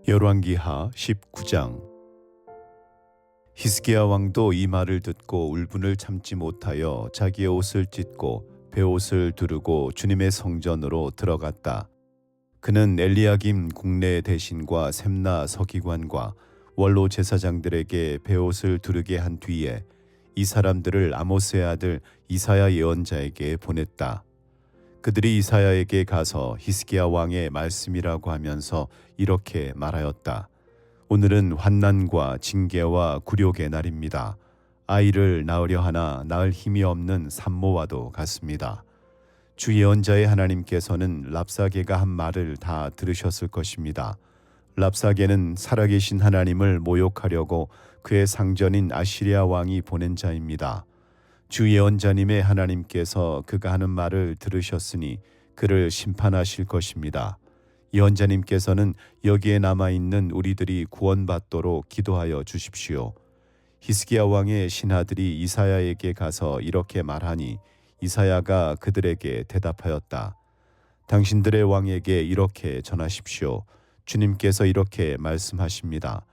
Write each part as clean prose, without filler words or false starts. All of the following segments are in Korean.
열왕기하 19장. 히스기야 왕도 이 말을 듣고 울분을 참지 못하여 자기의 옷을 찢고 베옷을 두르고 주님의 성전으로 들어갔다. 그는 엘리야김 국내 대신과 셈나 서기관과 원로 제사장들에게 베옷을 두르게 한 뒤에 이 사람들을 아모스의 아들 이사야 예언자에게 보냈다. 그들이 이사야에게 가서 히스기야 왕의 말씀이라고 하면서 이렇게 말하였다. 오늘은 환난과 징계와 굴욕의 날입니다. 아이를 낳으려 하나 낳을 힘이 없는 산모와도 같습니다. 주 예언자의 하나님께서는 랍사게가 한 말을 다 들으셨을 것입니다. 랍사게는 살아계신 하나님을 모욕하려고 그의 상전인 아시리아 왕이 보낸 자입니다. 주 예언자님의 하나님께서 그가 하는 말을 들으셨으니 그를 심판하실 것입니다. 예언자님께서는 여기에 남아있는 우리들이 구원받도록 기도하여 주십시오. 히스기야 왕의 신하들이 이사야에게 가서 이렇게 말하니 이사야가 그들에게 대답하였다. 당신들의 왕에게 이렇게 전하십시오. 주님께서 이렇게 말씀하십니다.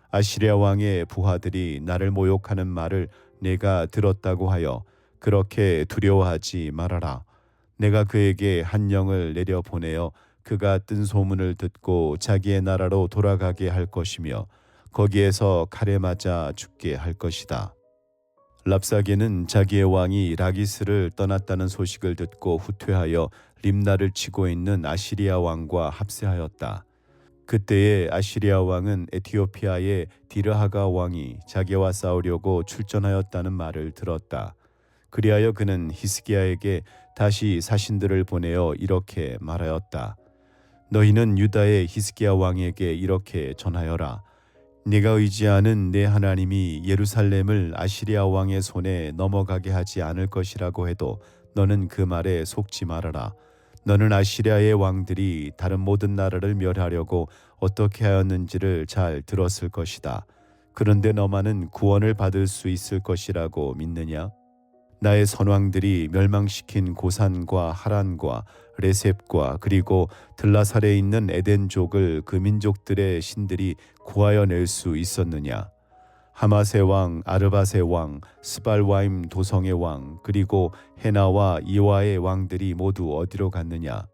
아시리아 왕의 부하들이 나를 모욕하는 말을 내가 들었다고 하여 그렇게 두려워하지 말아라. 내가 그에게 한 영을 내려 보내어 그가 뜬 소문을 듣고 자기의 나라로 돌아가게 할 것이며 거기에서 칼에 맞아 죽게 할 것이다. 랍사게는 자기의 왕이 라기스를 떠났다는 소식을 듣고 후퇴하여 림나를 치고 있는 아시리아 왕과 합세하였다. 그때에 아시리아 왕은 에티오피아의 디르하가 왕이 자기와 싸우려고 출전하였다는 말을 들었다. 그리하여 그는 히스기야에게 다시 사신들을 보내어 이렇게 말하였다. 너희는 유다의 히스기야 왕에게 이렇게 전하여라. 네가 의지하는 내 하나님이 예루살렘을 아시리아 왕의 손에 넘어가게 하지 않을 것이라고 해도 너는 그 말에 속지 말아라. 너는 아시리아의 왕들이 다른 모든 나라를 멸하려고 어떻게 하였는지를 잘 들었을 것이다. 그런데 너만은 구원을 받을 수 있을 것이라고 믿느냐? 나의 선왕들이 멸망시킨 고산과 하란과 레셉과 그리고 들라살에 있는 에덴족을 그 민족들의 신들이 구하여 낼 수 있었느냐? 하맛의 왕, 아르밧의 왕, 스발와임 도성의 왕, 그리고 헤나와 이와의 왕들이 모두 어디로 갔느냐?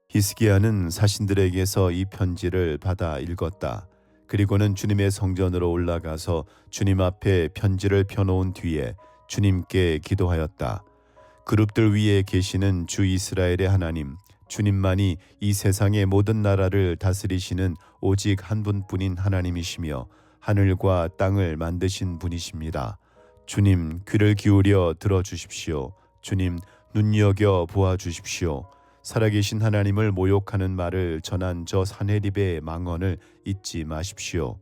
히스기야는 사신들에게서 이 편지를 받아 읽었다. 그리고는 주님의 성전으로 올라가서 주님 앞에 편지를 펴놓은 뒤에 주님께 기도하였다. 그룹들 위에 계시는 주 이스라엘의 하나님, 주님만이 이 세상의 모든 나라를 다스리시는 오직 한 분뿐인 하나님이시며 하늘과 땅을 만드신 분이십니다. 주님, 귀를 기울여 들어주십시오. 주님, 눈여겨 보아주십시오. 살아계신 하나님을 모욕하는 말을 전한 저 사네립의 망언을 잊지 마십시오.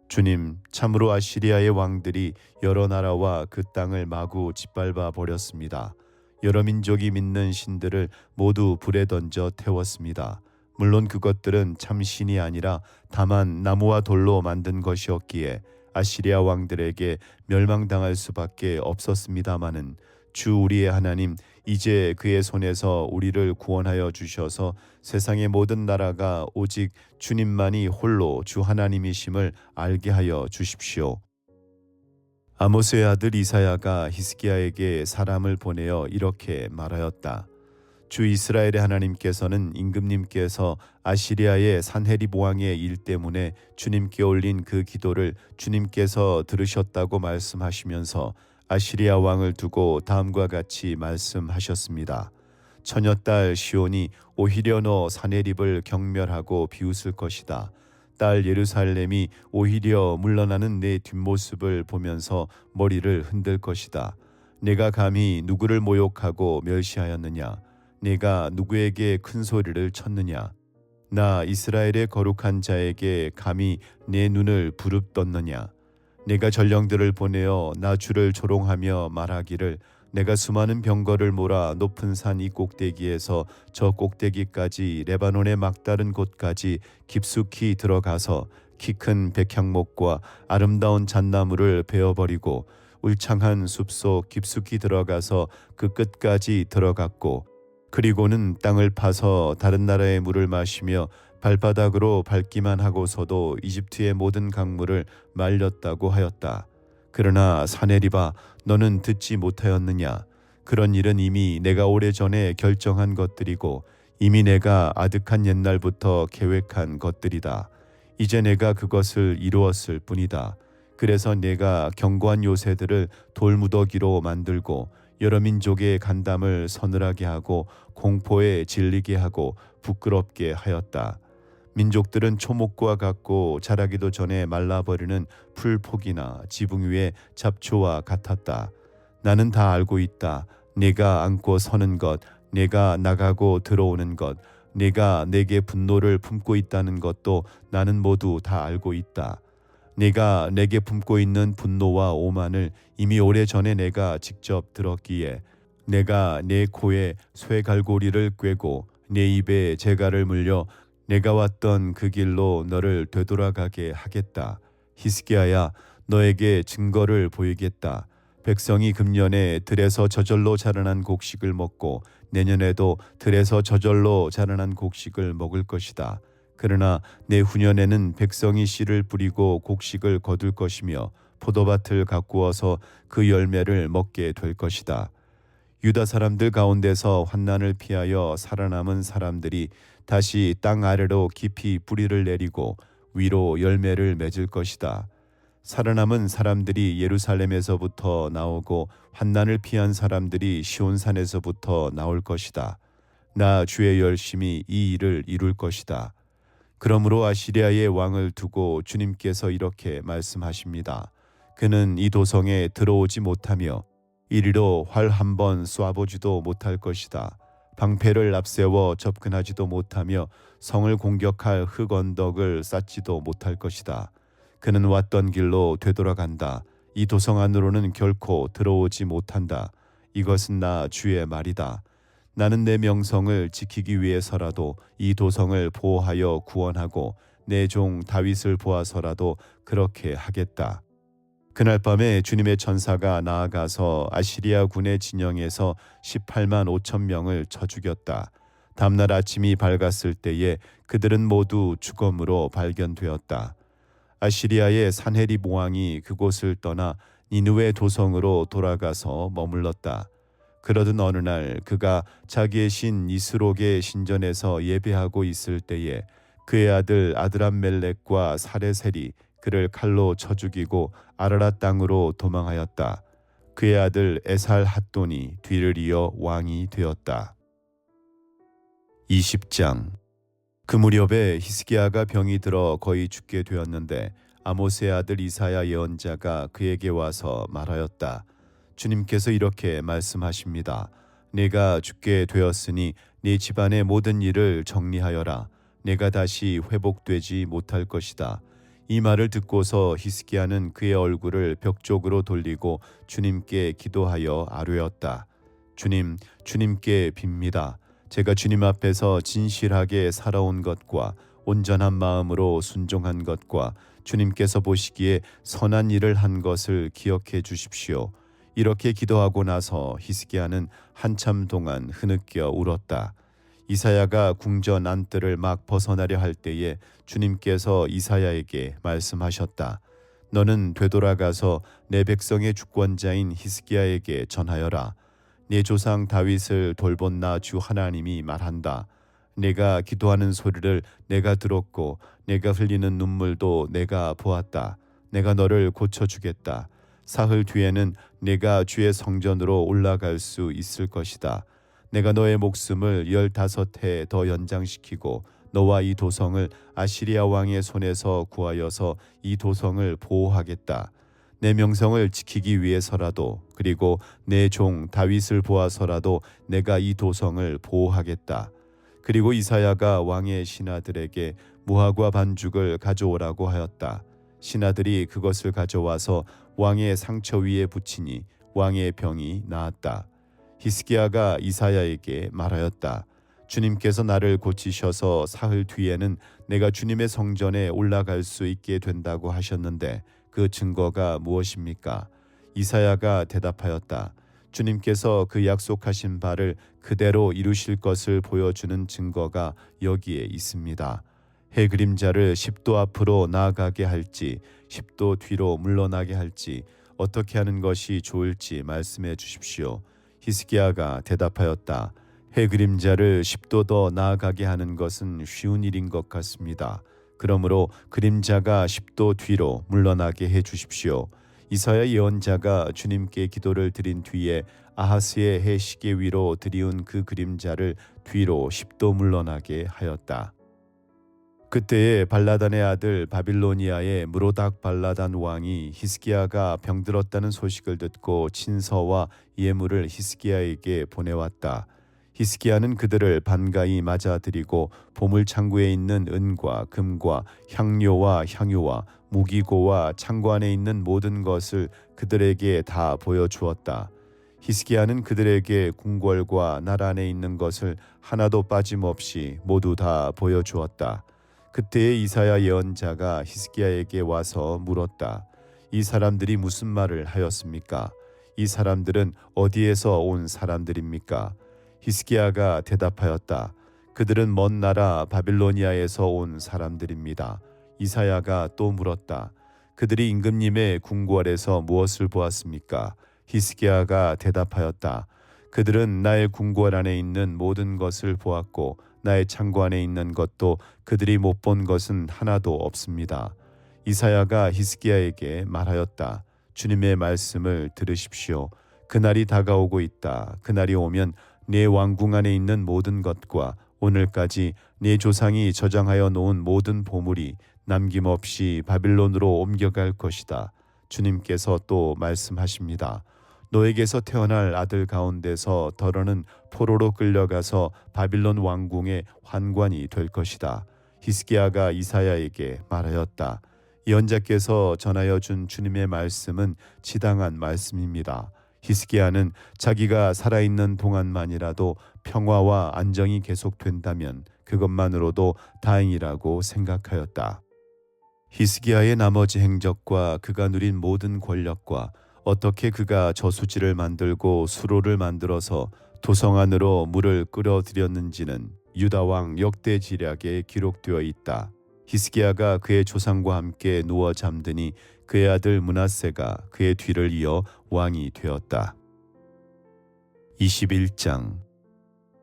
주님, 참으로 아시리아의 왕들이 여러 나라와 그 땅을 마구 짓밟아 버렸습니다. 여러 민족이 믿는 신들을 모두 불에 던져 태웠습니다. 물론 그것들은 참 신이 아니라 다만 나무와 돌로 만든 것이었기에 아시리아 왕들에게 멸망당할 수밖에 없었습니다마는 주 우리의 하나님, 이제 그의 손에서 우리를 구원하여 주셔서 세상의 모든 나라가 오직 주님만이 홀로 주 하나님이심을 알게 하여 주십시오. 아모스의 아들 이사야가 히스기야에게 사람을 보내어 이렇게 말하였다. 주 이스라엘의 하나님께서는 임금님께서 아시리아의 산헤립 왕의 일 때문에 주님께 올린 그 기도를 주님께서 들으셨다고 말씀하시면서 아시리아 왕을 두고 다음과 같이 말씀하셨습니다. 처녀딸 시온이 오히려 너 사네립을 경멸하고 비웃을 것이다. 딸 예루살렘이 오히려 물러나는 내 뒷모습을 보면서 머리를 흔들 것이다. 내가 감히 누구를 모욕하고 멸시하였느냐? 내가 누구에게 큰 소리를 쳤느냐? 나 이스라엘의 거룩한 자에게 감히 내 눈을 부릅떴느냐? 내가 전령들을 보내어 나 주를 조롱하며 말하기를 내가 수많은 병거를 몰아 높은 산 이 꼭대기에서 저 꼭대기까지 레바논의 막다른 곳까지 깊숙이 들어가서 키 큰 백향목과 아름다운 잣나무를 베어버리고 울창한 숲속 깊숙이 들어가서 그 끝까지 들어갔고 그리고는 땅을 파서 다른 나라의 물을 마시며 발바닥으로 밟기만 하고서도 이집트의 모든 강물을 말렸다고 하였다. 그러나 사내리바, 너는 듣지 못하였느냐? 그런 일은 이미 내가 오래전에 결정한 것들이고 이미 내가 아득한 옛날부터 계획한 것들이다. 이제 내가 그것을 이루었을 뿐이다. 그래서 내가 견고한 요새들을 돌무더기로 만들고 여러 민족의 간담을 서늘하게 하고 공포에 질리게 하고 부끄럽게 하였다. 민족들은 초목과 같고 자라기도 전에 말라버리는 풀포기나 지붕 위의 잡초와 같았다. 나는 다 알고 있다. 내가 안고 서는 것, 내가 나가고 들어오는 것, 내가 내게 분노를 품고 있다는 것도 나는 모두 다 알고 있다. 내가 내게 품고 있는 분노와 오만을 이미 오래전에 내가 직접 들었기에 내가 내 코에 쇠갈고리를 꿰고 내 입에 재갈을 물려 내가 왔던 그 길로 너를 되돌아가게 하겠다. 히스기야야, 너에게 증거를 보이겠다. 백성이 금년에 들에서 저절로 자라난 곡식을 먹고 내년에도 들에서 저절로 자라난 곡식을 먹을 것이다. 그러나 내후년에는 백성이 씨를 뿌리고 곡식을 거둘 것이며 포도밭을 가꾸어서 그 열매를 먹게 될 것이다. 유다 사람들 가운데서 환난을 피하여 살아남은 사람들이 다시 땅 아래로 깊이 뿌리를 내리고 위로 열매를 맺을 것이다. 살아남은 사람들이 예루살렘에서부터 나오고 환난을 피한 사람들이 시온산에서부터 나올 것이다. 나 주의 열심히 이 일을 이룰 것이다. 그러므로 아시리아의 왕을 두고 주님께서 이렇게 말씀하십니다. 그는 이 도성에 들어오지 못하며 이리로 활 한 번 쏴보지도 못할 것이다. 방패를 앞세워 접근하지도 못하며 성을 공격할 흙 언덕을 쌓지도 못할 것이다. 그는 왔던 길로 되돌아간다. 이 도성 안으로는 결코 들어오지 못한다. 이것은 나 주의 말이다. 나는 내 명성을 지키기 위해서라도 이 도성을 보호하여 구원하고 내 종 다윗을 보아서라도 그렇게 하겠다. 그날 밤에 주님의 천사가 나아가서 아시리아 군의 진영에서 18만 5천 명을 쳐 죽였다. 다음날 아침이 밝았을 때에 그들은 모두 죽음으로 발견되었다. 아시리아의 산헤립 왕이 그곳을 떠나 니느웨 도성으로 돌아가서 머물렀다. 그러던 어느 날 그가 자기의 신 이스록의 신전에서 예배하고 있을 때에 그의 아들 아드람멜렉과 사레셀이 그를 칼로 쳐 죽이고 아라랏 땅으로 도망하였다. 그의 아들 에살 핫돈이 뒤를 이어 왕이 되었다. 20장. 그 무렵에 히스기야가 병이 들어 거의 죽게 되었는데 아모스의 아들 이사야 예언자가 그에게 와서 말하였다. 주님께서 이렇게 말씀하십니다. 내가 죽게 되었으니 네 집안의 모든 일을 정리하여라. 내가 다시 회복되지 못할 것이다. 이 말을 듣고서 히스기야는 그의 얼굴을 벽 쪽으로 돌리고 주님께 기도하여 아뢰었다. 주님, 주님께 빕니다. 제가 주님 앞에서 진실하게 살아온 것과 온전한 마음으로 순종한 것과 주님께서 보시기에 선한 일을 한 것을 기억해 주십시오. 이렇게 기도하고 나서 히스기야는 한참 동안 흐느껴 울었다. 이사야가 궁전 안뜰을 막 벗어나려 할 때에 주님께서 이사야에게 말씀하셨다. 너는 되돌아가서 내 백성의 주권자인 히스기야에게 전하여라. 내 조상 다윗을 돌본 나 주 하나님이 말한다. 내가 기도하는 소리를 내가 들었고 내가 흘리는 눈물도 내가 보았다. 내가 너를 고쳐주겠다. 사흘 뒤에는 내가 주의 성전으로 올라갈 수 있을 것이다. 내가 너의 목숨을 15해 더 연장시키고 너와 이 도성을 아시리아 왕의 손에서 구하여서 이 도성을 보호하겠다. 내 명성을 지키기 위해서라도 그리고 내 종 다윗을 보아서라도 내가 이 도성을 보호하겠다. 그리고 이사야가 왕의 신하들에게 무화과 반죽을 가져오라고 하였다. 신하들이 그것을 가져와서 왕의 상처 위에 붙이니 왕의 병이 나았다. 히스기야가 이사야에게 말하였다. 주님께서 나를 고치셔서 사흘 뒤에는 내가 주님의 성전에 올라갈 수 있게 된다고 하셨는데 그 증거가 무엇입니까? 이사야가 대답하였다. 주님께서 그 약속하신 바를 그대로 이루실 것을 보여주는 증거가 여기에 있습니다. 해 그림자를 10도 앞으로 나아가게 할지 10도 뒤로 물러나게 할지 어떻게 하는 것이 좋을지 말씀해 주십시오. 히스기야가 대답하였다. 해 그림자를 10도 더 나아가게 하는 것은 쉬운 일인 것 같습니다. 그러므로 그림자가 10도 뒤로 물러나게 해 주십시오. 이사야 예언자가 주님께 기도를 드린 뒤에 아하스의 해 시계 위로 들이운 그 그림자를 뒤로 10도 물러나게 하였다. 그때에 발라단의 아들 바빌로니아의 무로닥 발라단 왕이 히스기야가 병들었다는 소식을 듣고 친서와 예물을 히스기야에게 보내왔다. 히스기야는 그들을 반가이 맞아들이고 보물 창고에 있는 은과 금과 향료와 향유와 무기고와 창고 안에 있는 모든 것을 그들에게 다 보여주었다. 히스기야는 그들에게 궁궐과 나라 안에 있는 것을 하나도 빠짐없이 모두 다 보여주었다. 그때에 이사야 예언자가 히스기야에게 와서 물었다. 이 사람들이 무슨 말을 하였습니까? 이 사람들은 어디에서 온 사람들입니까? 히스기야가 대답하였다. 그들은 먼 나라 바빌로니아에서 온 사람들입니다. 이사야가 또 물었다. 그들이 임금님의 궁궐에서 무엇을 보았습니까? 히스기야가 대답하였다. 그들은 나의 궁궐 안에 있는 모든 것을 보았고 나의 창고 안에 있는 것도 그들이 못 본 것은 하나도 없습니다. 이사야가 히스기야에게 말하였다. 주님의 말씀을 들으십시오. 그날이 다가오고 있다. 그날이 오면 내 왕궁 안에 있는 모든 것과 오늘까지 내 조상이 저장하여 놓은 모든 보물이 남김없이 바빌론으로 옮겨갈 것이다. 주님께서 또 말씀하십니다. 너에게서 태어날 아들 가운데서 더러는 포로로 끌려가서 바빌론 왕궁의 환관이 될 것이다. 히스기야가 이사야에게 말하였다. 예언자께서 전하여 준 주님의 말씀은 지당한 말씀입니다. 히스기야는 자기가 살아있는 동안만이라도 평화와 안정이 계속된다면 그것만으로도 다행이라고 생각하였다. 히스기야의 나머지 행적과 그가 누린 모든 권력과 어떻게 그가 저수지를 만들고 수로를 만들어서 도성 안으로 물을 끌어들였는지는 유다왕 역대지략에 기록되어 있다. 히스기야가 그의 조상과 함께 누워 잠드니 그의 아들 므낫세가 그의 뒤를 이어 왕이 되었다. 21장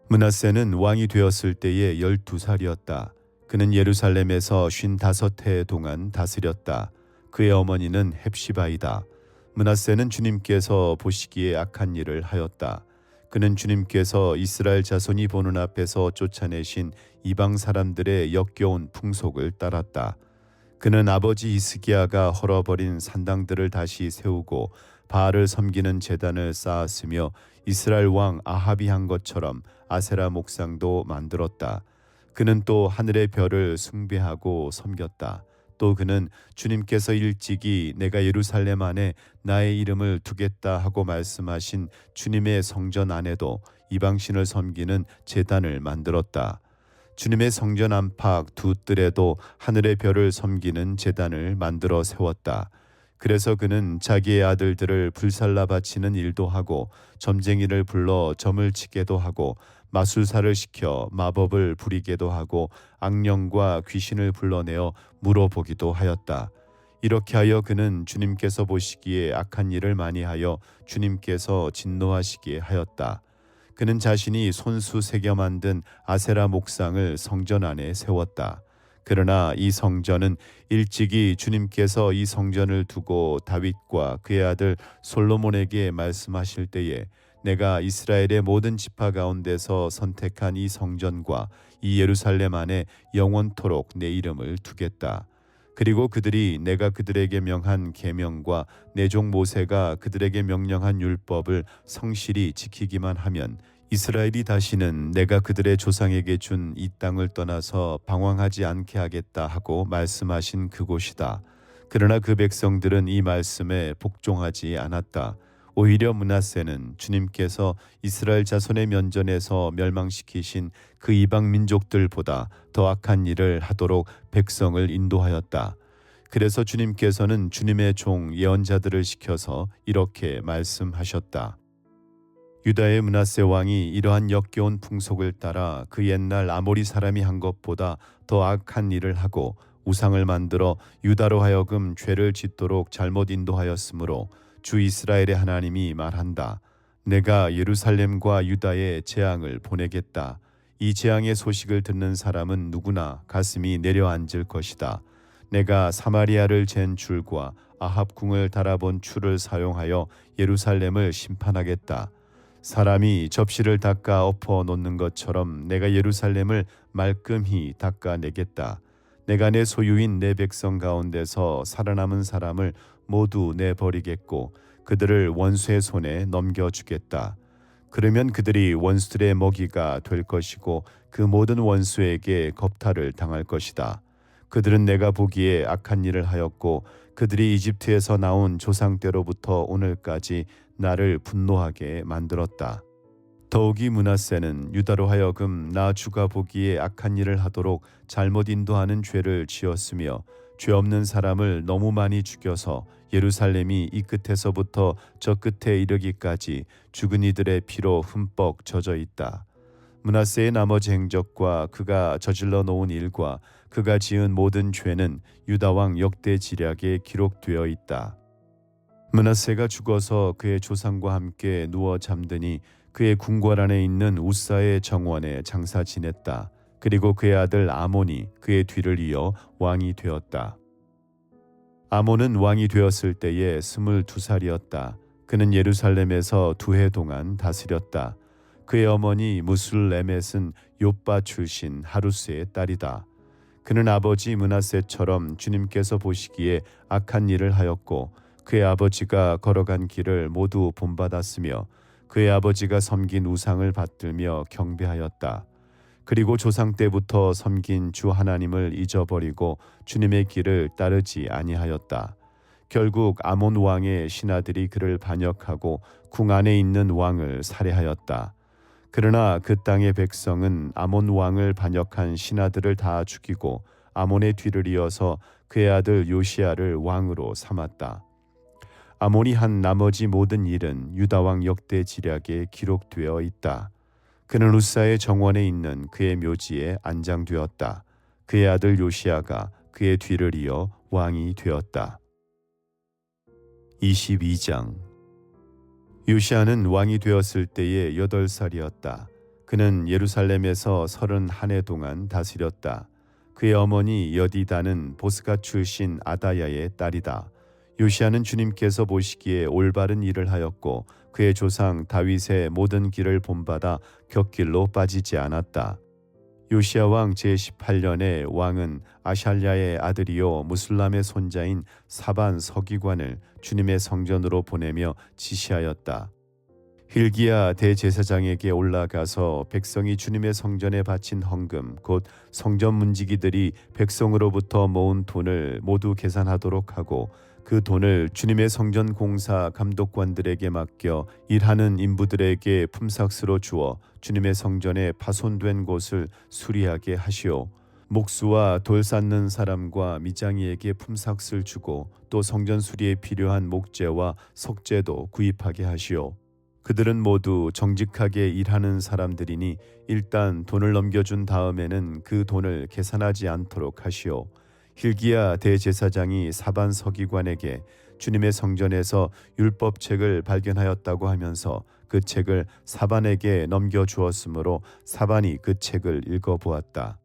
므낫세는 왕이 되었을 때에 12살이었다. 그는 예루살렘에서 55해 동안 다스렸다. 그의 어머니는 헵시바이다. 므낫세는 주님께서 보시기에 악한 일을 하였다. 그는 주님께서 이스라엘 자손이 보는 앞에서 쫓아내신 이방 사람들의 역겨운 풍속을 따랐다. 그는 아버지 히스기야가 헐어버린 산당들을 다시 세우고 바알을 섬기는 제단을 쌓았으며 이스라엘 왕 아합이 한 것처럼 아세라 목상도 만들었다. 그는 또 하늘의 별을 숭배하고 섬겼다. 또 그는 주님께서 일찍이 내가 예루살렘 안에 나의 이름을 두겠다 하고 말씀하신 주님의 성전 안에도 이방신을 섬기는 제단을 만들었다. 주님의 성전 안팎 두 뜰에도 하늘의 별을 섬기는 제단을 만들어 세웠다. 그래서 그는 자기의 아들들을 불살라 바치는 일도 하고 점쟁이를 불러 점을 치게도 하고 마술사를 시켜 마법을 부리게도 하고 악령과 귀신을 불러내어 물어보기도 하였다. 이렇게 하여 그는 주님께서 보시기에 악한 일을 많이 하여 주님께서 진노하시게 하였다. 그는 자신이 손수 새겨 만든 아세라 목상을 성전 안에 세웠다. 그러나 이 성전은 일찍이 주님께서 이 성전을 두고 다윗과 그의 아들 솔로몬에게 말씀하실 때에 내가 이스라엘의 모든 지파 가운데서 선택한 이 성전과 이 예루살렘 안에 영원토록 내 이름을 두겠다. 그리고 그들이 내가 그들에게 명한 계명과 내 종 모세가 그들에게 명령한 율법을 성실히 지키기만 하면 이스라엘이 다시는 내가 그들의 조상에게 준 이 땅을 떠나서 방황하지 않게 하겠다 하고 말씀하신 그곳이다. 그러나 그 백성들은 이 말씀에 복종하지 않았다. 오히려 므낫세는 주님께서 이스라엘 자손의 면전에서 멸망시키신 그 이방 민족들보다 더 악한 일을 하도록 백성을 인도하였다. 그래서 주님께서는 주님의 종 예언자들을 시켜서 이렇게 말씀하셨다. 유다의 므낫세 왕이 이러한 역겨운 풍속을 따라 그 옛날 아모리 사람이 한 것보다 더 악한 일을 하고 우상을 만들어 유다로 하여금 죄를 짓도록 잘못 인도하였으므로 주 이스라엘의 하나님이 말한다. 내가 예루살렘과 유다에 재앙을 보내겠다. 이 재앙의 소식을 듣는 사람은 누구나 가슴이 내려앉을 것이다. 내가 사마리아를 잰 줄과 아합 궁을 달아본 줄을 사용하여 예루살렘을 심판하겠다. 사람이 접시를 닦아 엎어 놓는 것처럼 내가 예루살렘을 말끔히 닦아내겠다. 내가 내 소유인 내 백성 가운데서 살아남은 사람을 모두 내버리겠고 그들을 원수의 손에 넘겨주겠다. 그러면 그들이 원수들의 먹이가 될 것이고 그 모든 원수에게 겁탈을 당할 것이다. 그들은 내가 보기에 악한 일을 하였고 그들이 이집트에서 나온 조상 때로부터 오늘까지 나를 분노하게 만들었다. 더욱이 므낫세는 유다로 하여금 나 주가 보기에 악한 일을 하도록 잘못 인도하는 죄를 지었으며 죄 없는 사람을 너무 많이 죽여서 예루살렘이 이 끝에서부터 저 끝에 이르기까지 죽은 이들의 피로 흠뻑 젖어 있다. 므낫세의 나머지 행적과 그가 저질러 놓은 일과 그가 지은 모든 죄는 유다 왕 역대 지략에 기록되어 있다. 므낫세가 죽어서 그의 조상과 함께 누워 잠드니 그의 궁궐 안에 있는 우사의 정원에 장사 지냈다. 그리고 그의 아들 아몬이 그의 뒤를 이어 왕이 되었다. 아몬은 왕이 되었을 때에 22살이었다. 그는 예루살렘에서 2해 동안 다스렸다. 그의 어머니 무술레멧은 욥바 출신 하루스의 딸이다. 그는 아버지 므낫세처럼 주님께서 보시기에 악한 일을 하였고 그의 아버지가 걸어간 길을 모두 본받았으며 그의 아버지가 섬긴 우상을 받들며 경배하였다. 그리고 조상 때부터 섬긴 주 하나님을 잊어버리고 주님의 길을 따르지 아니하였다. 결국 아몬 왕의 신하들이 그를 반역하고 궁 안에 있는 왕을 살해하였다. 그러나 그 땅의 백성은 아몬 왕을 반역한 신하들을 다 죽이고 아몬의 뒤를 이어서 그의 아들 요시야를 왕으로 삼았다. 아몬이 한 나머지 모든 일은 유다 왕 역대 지략에 기록되어 있다. 그는 우사의 정원에 있는 그의 묘지에 안장되었다. 그의 아들 요시야가 그의 뒤를 이어 왕이 되었다. 22장. 요시야는 왕이 되었을 때에 8살이었다. 그는 예루살렘에서 31해 동안 다스렸다. 그의 어머니 여디다는 보스가 출신 아다야의 딸이다. 요시야는 주님께서 보시기에 올바른 일을 하였고 그의 조상 다윗의 모든 길을 본받아 곁길로 빠지지 않았다. 요시야 왕 제18년에 왕은 아샬랴의 아들이요 무술람의 손자인 사반 서기관을 주님의 성전으로 보내며 지시하였다. hil기야 대제사장에게 올라가서 백성이 주님의 성전에 바친 헌금 곧 성전 문지기들이 백성으로부터 모은 돈을 모두 계산하도록 하고 그 돈을 주님의 성전 공사 감독관들에게 맡겨 일하는 인부들에게 품삯으로 주어 주님의 성전에 파손된 곳을 수리하게 하시오. 목수와 돌 쌓는 사람과 미장이에게 품삯을 주고 또 성전 수리에 필요한 목재와 석재도 구입하게 하시오. 그들은 모두 정직하게 일하는 사람들이니 일단 돈을 넘겨준 다음에는 그 돈을 계산하지 않도록 하시오. hil기야 대제사장이 사반 서기관에게 주님의 성전에서 율법책을 발견하였다고 하면서 그 책을 사반에게 넘겨주었으므로 사반이 그 책을 읽어보았다.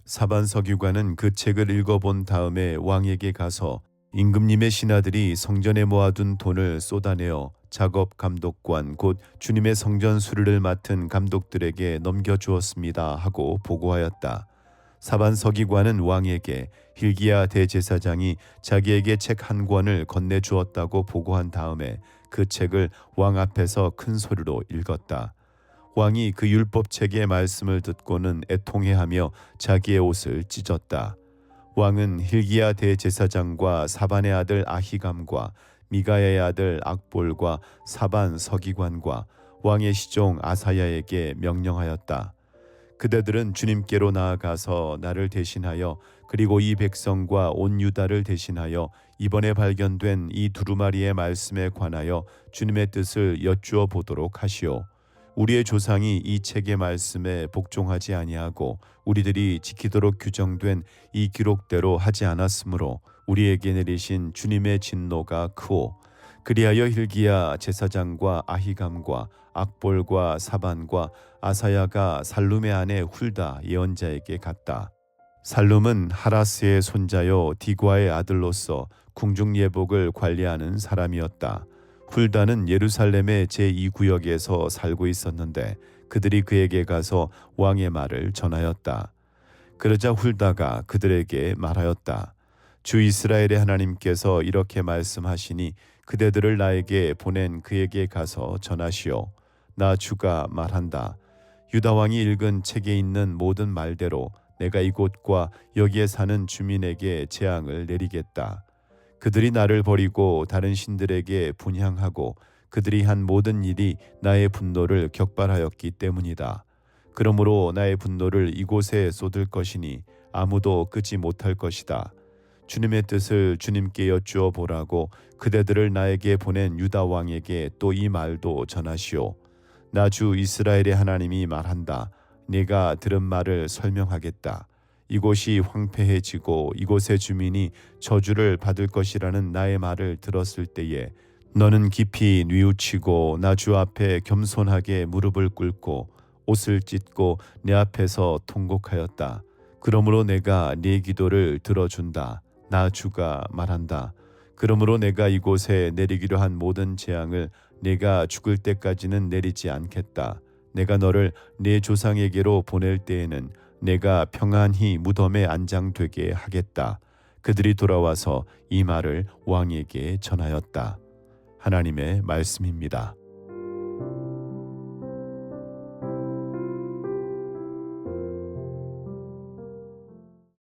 사반 서기관은 그 책을 읽어본 다음에 왕에게 가서 임금님의 신하들이 성전에 모아둔 돈을 쏟아내어 작업 감독관 곧 주님의 성전 수리를 맡은 감독들에게 넘겨주었습니다 하고 보고하였다. 사반 서기관은 왕에게 hil기야 대제사장이 자기에게 책 한 권을 건네주었다고 보고한 다음에 그 책을 왕 앞에서 큰 소리로 읽었다. 왕이 그 율법책의 말씀을 듣고는 애통해하며 자기의 옷을 찢었다. 왕은 hil기야 대제사장과 사반의 아들 아히감과 미가야의 아들 악볼과 사반 서기관과 왕의 시종 아사야에게 명령하였다. 그대들은 주님께로 나아가서 나를 대신하여 그리고 이 백성과 온 유다를 대신하여 이번에 발견된 이 두루마리의 말씀에 관하여 주님의 뜻을 여쭈어 보도록 하시오. 우리의 조상이 이 책의 말씀에 복종하지 아니하고 우리들이 지키도록 규정된 이 기록대로 하지 않았으므로 우리에게 내리신 주님의 진노가 크오. 그리하여 hil기야 제사장과 아히감과 악볼과 사반과 아사야가 살룸의 아내 훌다 예언자에게 갔다. 살룸은 하라스의 손자요 디과의 아들로서 궁중 예복을 관리하는 사람이었다. 훌다는 예루살렘의 제2구역에서 살고 있었는데 그들이 그에게 가서 왕의 말을 전하였다. 그러자 훌다가 그들에게 말하였다. 주 이스라엘의 하나님께서 이렇게 말씀하시니 그대들을 나에게 보낸 그에게 가서 전하시오. 나 주가 말한다. 유다 왕이 읽은 책에 있는 모든 말대로 내가 이곳과 여기에 사는 주민에게 재앙을 내리겠다. 그들이 나를 버리고 다른 신들에게 분향하고 그들이 한 모든 일이 나의 분노를 격발하였기 때문이다. 그러므로 나의 분노를 이곳에 쏟을 것이니 아무도 끄지 못할 것이다. 주님의 뜻을 주님께 여쭈어 보라고 그대들을 나에게 보낸 유다 왕에게 또 이 말도 전하시오. 나 주 이스라엘의 하나님이 말한다. 네가 들은 말을 설명하겠다. 이곳이 황폐해지고 이곳의 주민이 저주를 받을 것이라는 나의 말을 들었을 때에 너는 깊이 뉘우치고 나 주 앞에 겸손하게 무릎을 꿇고 옷을 찢고 내 앞에서 통곡하였다. 그러므로 내가 네 기도를 들어준다. 나 주가 말한다. 그러므로 내가 이곳에 내리기로 한 모든 재앙을 네가 죽을 때까지는 내리지 않겠다. 내가 너를 네 조상에게로 보낼 때에는 내가 평안히 무덤에 안장되게 하겠다. 그들이 돌아와서 이 말을 왕에게 전하였다. 하나님의 말씀입니다.